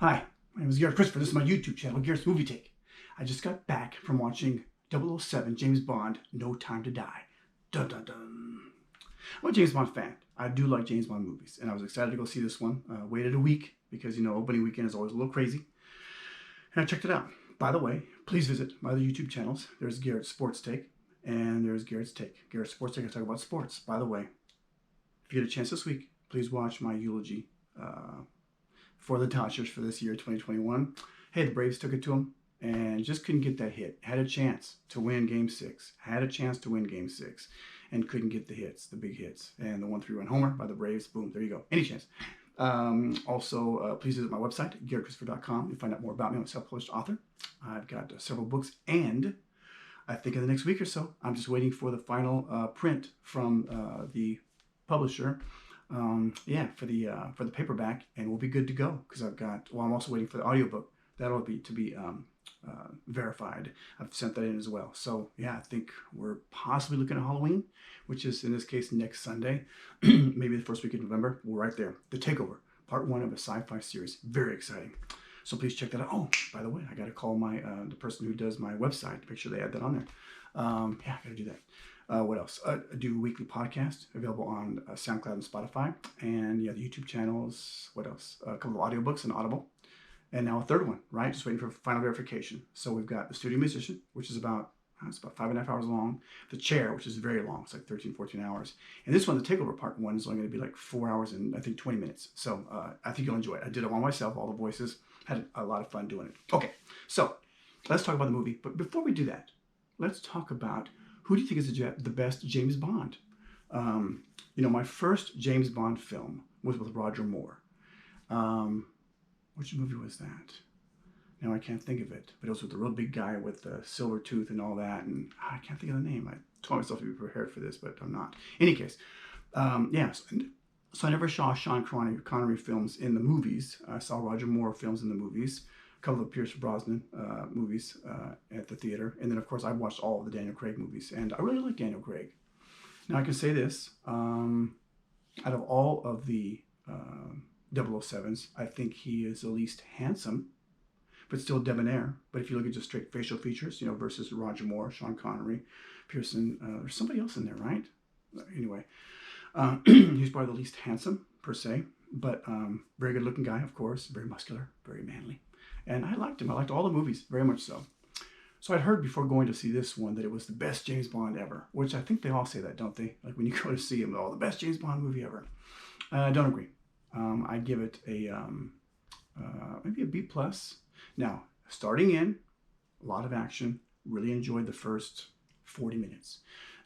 Hi, my name is Garrett Christopher. This is my YouTube channel, Garrett's Movie Take. I just got back from watching 007 James Bond, No Time to Die. Dun dun dun. I'm a James Bond fan. I do like James Bond movies, and I was excited to go see this one. Waited a week because, opening weekend is always a little crazy. And I checked it out. By the way, please visit my other YouTube channels. There's Garrett's Sports Take, and there's Garrett's Take. Garrett's Sports Take, I talk about sports. By the way, if you get a chance this week, please watch my eulogy for the Dodgers for this year, 2021. Hey, the Braves took it to them and just couldn't get that hit. Had a chance to win Game 6. Had a chance to win Game 6 and couldn't get the hits, the big hits. And the 1-3-run homer by the Braves, boom, there you go. Any chance. Please visit my website, GaretChristopher.com. You'll find out more about me. I'm a self-published author. I've got several books, and I think in the next week or so, I'm just waiting for the final print from the publisher. For the paperback, and we'll be good to go because I'm also waiting for the audiobook. That'll be to be verified. I've sent that in as well. So yeah, I think we're possibly looking at Halloween, which is in this case next Sunday, maybe the first week of November. We're right there. The Takeover, part 1 of a sci-fi series. Very exciting. So please check that out. Oh, by the way, I got to call my the person who does my website to make sure they add that on there. I got to do that. What else? I do a weekly podcast available on SoundCloud and Spotify. And yeah, the YouTube channels. What else? A couple of audiobooks and Audible. And now a third one, right? Just waiting for final verification. So we've got The Studio Musician, which is about 5.5 hours long. The Chair, which is very long. It's like 13, 14 hours. And this one, The Takeover Part 1, is only going to be like 4 hours and I think 20 minutes. So I think you'll enjoy it. I did it all myself, all the voices. Had a lot of fun doing it. Okay, so let's talk about the movie. But before we do that, let's talk about who do you think is the best James Bond? My first James Bond film was with Roger Moore. Which movie was that? Now I can't think of it, but it was with the real big guy with the silver tooth and all that, and I can't think of the name. I told myself to be prepared for this, but I'm not. In any case, so I never saw Sean Connery films in the movies. I saw Roger Moore films in the movies. A couple of Pierce Brosnan movies at the theater. And then, of course, I watched all of the Daniel Craig movies. And I really like Daniel Craig. Now, I can say this. Out of all of the 007s, I think he is the least handsome, but still debonair. But if you look at just straight facial features, versus Roger Moore, Sean Connery, Pearson, there's somebody else in there, right? Anyway, he's probably the least handsome, per se. But very good-looking guy, of course. Very muscular, very manly. And I liked him. I liked all the movies, very much so. So I'd heard before going to see this one that it was the best James Bond ever, which I think they all say that, don't they? Like when you go to see him, the best James Bond movie ever. I don't agree. I give it a maybe a B+. Now, starting in, a lot of action. Really enjoyed the first 40 minutes.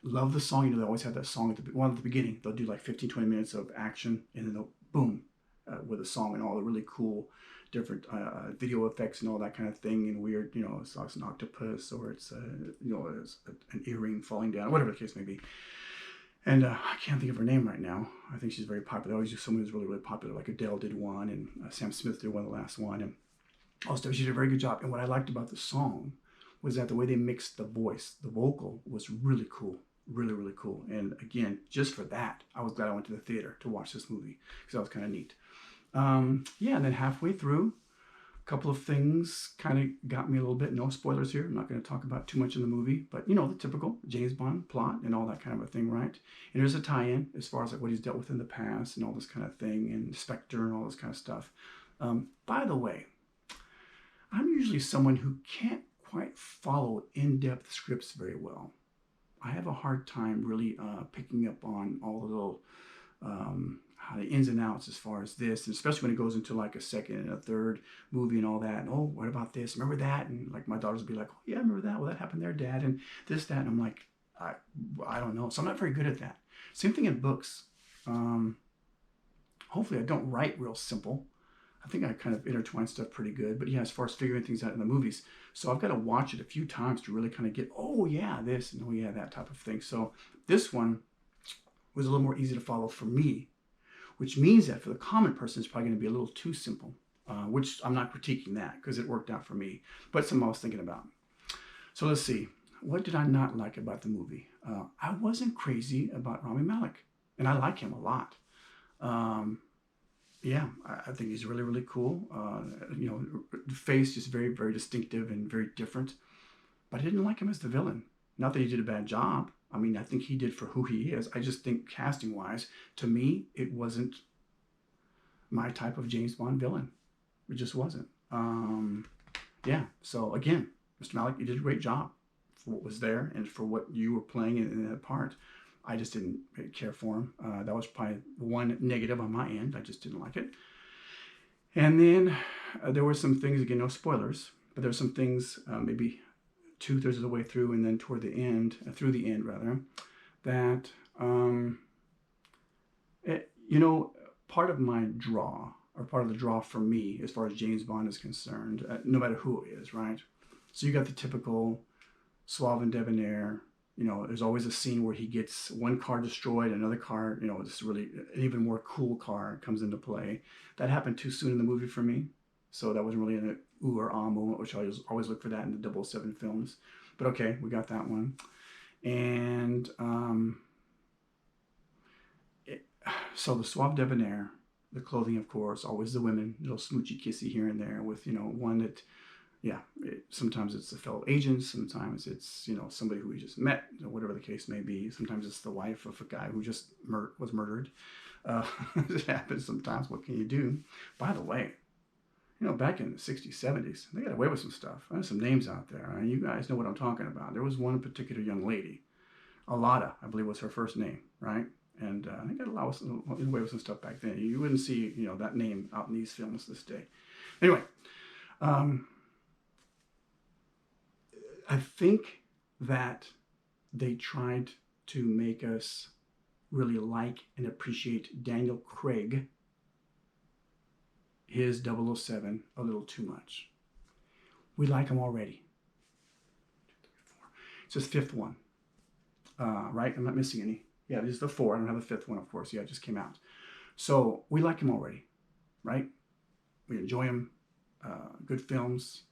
Love the song. They always have that song at the beginning. They'll do like 15, 20 minutes of action, and then they'll boom with a song and all the really cool different video effects and all that kind of thing, and weird, it's an octopus or it's it's an earring falling down, whatever the case may be. And I can't think of her name right now. I think she's very popular. I always do someone who's really, really popular, like Adele did one, and Sam Smith did one, the last one, and also she did a very good job. And what I liked about the song was that the way they mixed the voice, the vocal, was really cool. Really, really cool. And again, just for that, I was glad I went to the theater to watch this movie because that was kind of neat. And then halfway through, a couple of things kind of got me a little bit. No spoilers here. I'm not going to talk about too much in the movie, but the typical James Bond plot and all that kind of a thing, right? And there's a tie-in as far as like what he's dealt with in the past and all this kind of thing, and Spectre and all this kind of stuff. By the way, I'm usually someone who can't quite follow in-depth scripts very well. I have a hard time really picking up on all the little the ins and outs as far as this, and especially when it goes into like a second and a third movie and all that. And, oh, what about this? Remember that? And like my daughters would be like, oh yeah, I remember that. Well, that happened there, Dad, and this, that. And I'm like, I don't know. So I'm not very good at that. Same thing in books. Hopefully I don't write real simple. I think I kind of intertwine stuff pretty good. But yeah, as far as figuring things out in the movies, so I've got to watch it a few times to really kind of get, oh yeah, this, and oh yeah, that type of thing. So this one was a little more easy to follow for me, which means that for the common person, it's probably going to be a little too simple, which I'm not critiquing that because it worked out for me, but something I was thinking about. So let's see. What did I not like about the movie? I wasn't crazy about Rami Malek, and I like him a lot. Yeah, I think he's really, really cool. The face is very, very distinctive and very different. But I didn't like him as the villain. Not that he did a bad job. I mean, I think he did for who he is. I just think casting wise, to me, it wasn't my type of James Bond villain. It just wasn't. Yeah. So again, Mr. Malik, you did a great job for what was there and for what you were playing in that part. I just didn't care for him. That was probably one negative on my end. I just didn't like it. And then there were some things, again, no spoilers, but there were some things maybe two-thirds of the way through and then toward the end, through the end rather, that, part of my draw, or part of the draw for me as far as James Bond is concerned, no matter who it is, right? So you got the typical suave and debonair, there's always a scene where he gets one car destroyed, another car, this really an even more cool car comes into play. That happened too soon in the movie for me. So that wasn't really an ooh or ah moment, which I always look for that in the 007 films. But okay, we got that one. And so the suave debonair, the clothing, of course, always the women, little smoochy kissy here and there with, one that, yeah, sometimes it's a fellow agent, sometimes it's, somebody who we just met, whatever the case may be. Sometimes it's the wife of a guy who just was murdered. It happens sometimes. What can you do? By the way, back in the 60s, 70s, they got away with some stuff. There's some names out there. You guys know what I'm talking about. There was one particular young lady, Alada, I believe was her first name, right? And they got away with some stuff back then. You wouldn't see, that name out in these films this day. Anyway, I think that they tried to make us really like and appreciate Daniel Craig, his 007, a little too much. We like him already. It's his fifth one, right? I'm not missing any. Yeah, this is the 4. I don't have the 5th one, of course. Yeah, it just came out. So we like him already, right? We enjoy him. Good films.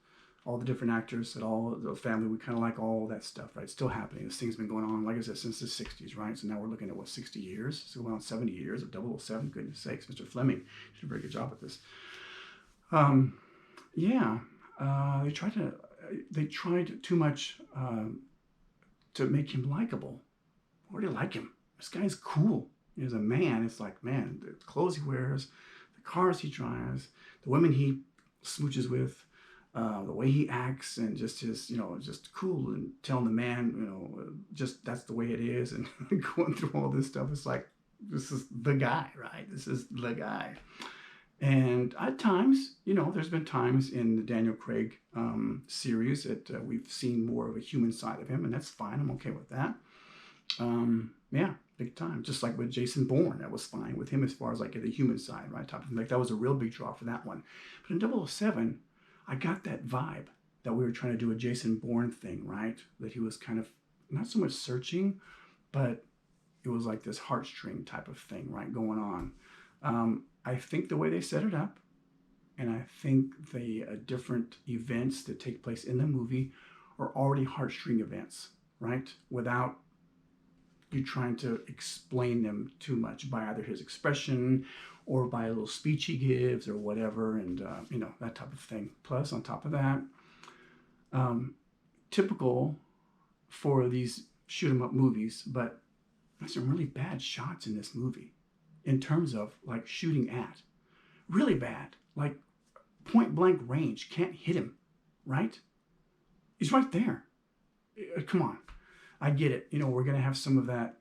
All the different actors and all the family, we kind of like all that stuff, right? It's still happening. This thing's been going on, like I said, since the 60s, right? So now we're looking at, 60 years? So going on 70 years of 007. Goodness sakes, Mr. Fleming did a very good job at this. They tried too much to make him likable. I already like him. This guy's cool. As a man, it's like, man, the clothes he wears, the cars he drives, the women he smooches with, the way he acts, and just his, just cool and telling the man, just that's the way it is, and going through all this stuff. It's like, this is the guy, right? This is the guy. And at times, there's been times in the Daniel Craig series that we've seen more of a human side of him, and that's fine. I'm okay with that. Yeah, big time. Just like with Jason Bourne, that was fine with him as far as like the human side, right? Type of thing. Like that was a real big draw for that one. But in 007, I got that vibe that we were trying to do a Jason Bourne thing, right? That he was kind of not so much searching, but it was like this heartstring type of thing, right, going on. I think the way they set it up, and I think the different events that take place in the movie are already heartstring events, right? Without you trying to explain them too much by either his expression or by a little speech he gives or whatever, and that type of thing. Plus, on top of that, typical for these shoot 'em up movies, but there's some really bad shots in this movie in terms of like shooting at. Really bad. Like point blank range, can't hit him, right? He's right there. Come on. I get it. We're going to have some of that,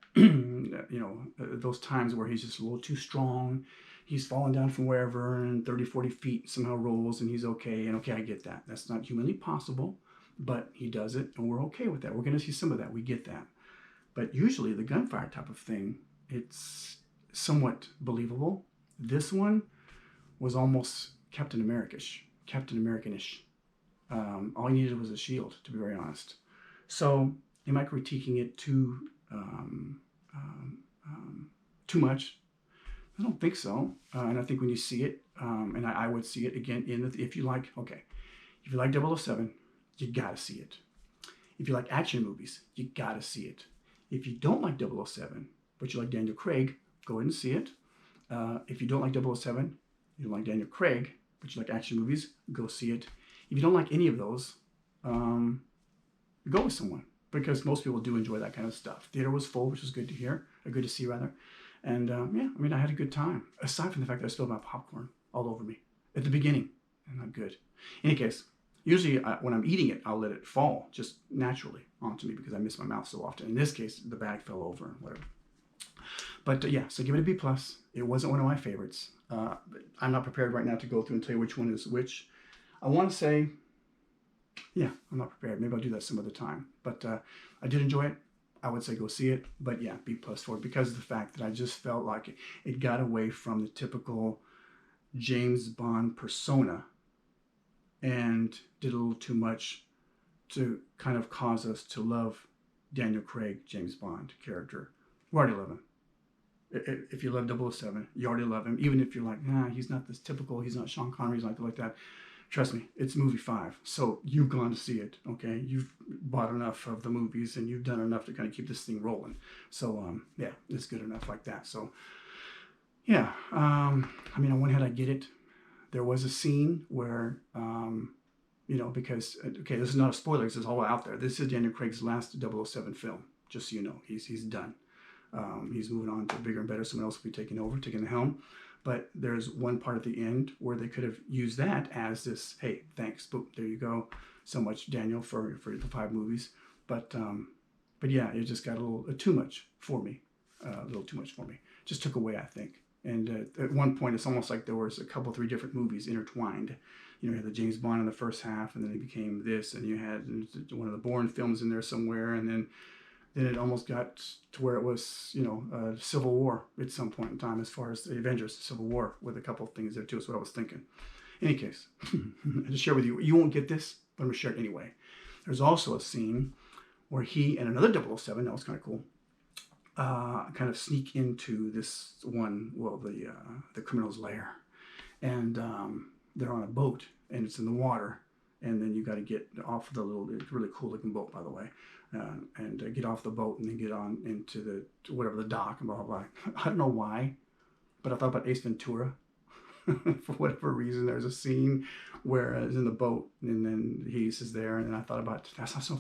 those times where he's just a little too strong. He's falling down from wherever and 30, 40 feet somehow rolls and he's okay. And okay, I get that. That's not humanly possible, but he does it and we're okay with that. We're going to see some of that. We get that. But usually the gunfire type of thing, it's somewhat believable. This one was almost Captain American-ish. All he needed was a shield, to be very honest. So, am I critiquing it too much? I don't think so. And I think when you see it, and I would see it again if you like 007, you gotta see it. If you like action movies, you gotta see it. If you don't like 007, but you like Daniel Craig, go ahead and see it. If you don't like 007, You don't like Daniel Craig, but you like action movies, go see it. If you don't like any of those, go with someone, because most people do enjoy that kind of stuff. Theater was full, which was good to hear, or good to see rather. And yeah, I mean, I had a good time, aside from the fact that I spilled my popcorn all over me at the beginning. And not good. In any case, usually when I'm eating it, I'll let it fall just naturally onto me because I miss my mouth so often. In this case, the bag fell over and whatever. But yeah, so give it a B+. It wasn't one of my favorites. I'm not prepared right now to go through and tell you which one is which. I want to say, yeah, I'm not prepared. Maybe I'll do that some other time. But I did enjoy it. I would say go see it. But yeah, B+ for it, because of the fact that I just felt like it got away from the typical James Bond persona and did a little too much to kind of cause us to love Daniel Craig, James Bond character. We already love him. If you love 007, you already love him. Even if you're like, nah, he's not this typical, he's not Sean Connery, he's not like that. Trust me, it's movie 5. So you've gone to see it, okay? You've bought enough of the movies and you've done enough to kind of keep this thing rolling. So yeah, it's good enough like that. So yeah, I mean, on one hand, I get it. There was a scene where, you know, because, okay, this is not a spoiler, this is all out there. This is Daniel Craig's last 007 film, just so you know. He's done. He's moving on to bigger and better. Someone else will be taking the helm. But there's one part at the end where they could have used that as this, hey, thanks, boop, there you go. So much, Daniel, for the 5 movies. But yeah, it just got a little too much for me. A little too much for me. Just took away, I think. And at one point, it's almost like there was a couple, 3 different movies intertwined. You know, you had the James Bond in the first half, and then it became this, and you had one of the Bourne films in there somewhere, and then it almost got to where it was, you know, Civil War at some point in time, as far as the Avengers Civil War, with a couple of things there too. That's what I was thinking. In any case, to share with you, you won't get this, but I'm going to share it anyway. There's also a scene where he and another 007, that was kind of cool, kind of sneak into this one, well, the criminal's lair. And they're on a boat, and it's in the water. And then you got to get off the little, it's really cool looking boat, by the way, and get off the boat and then get on into whatever the dock and blah, blah, blah. I don't know why, but I thought about Ace Ventura. For whatever reason, there's a scene where he's in the boat and then he's there, and I thought about, that's not so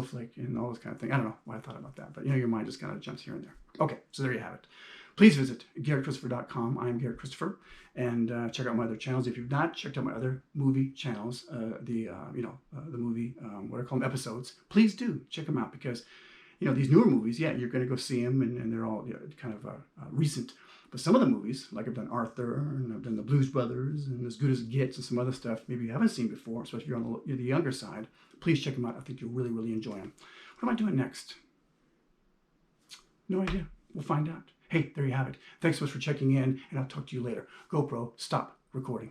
flick, and all this kind of thing. I don't know why I thought about that, but you know, your mind just kind of jumps here and there. Okay, so there you have it. Please visit GaretChristopher.com. I'm Garet Christopher, and check out my other channels. If you've not checked out my other movie channels, the movie, what I call them, episodes, please do check them out, because, you know, these newer movies, yeah, you're going to go see them, and they're all, you know, kind of recent. But some of the movies, like I've done Arthur, and I've done the Blues Brothers, and As Good as It Gets, and some other stuff maybe you haven't seen before, especially if you're on the younger side, please check them out. I think you'll really, really enjoy them. What am I doing next? No idea. We'll find out. Hey, there you have it. Thanks so much for checking in, and I'll talk to you later. GoPro, stop recording.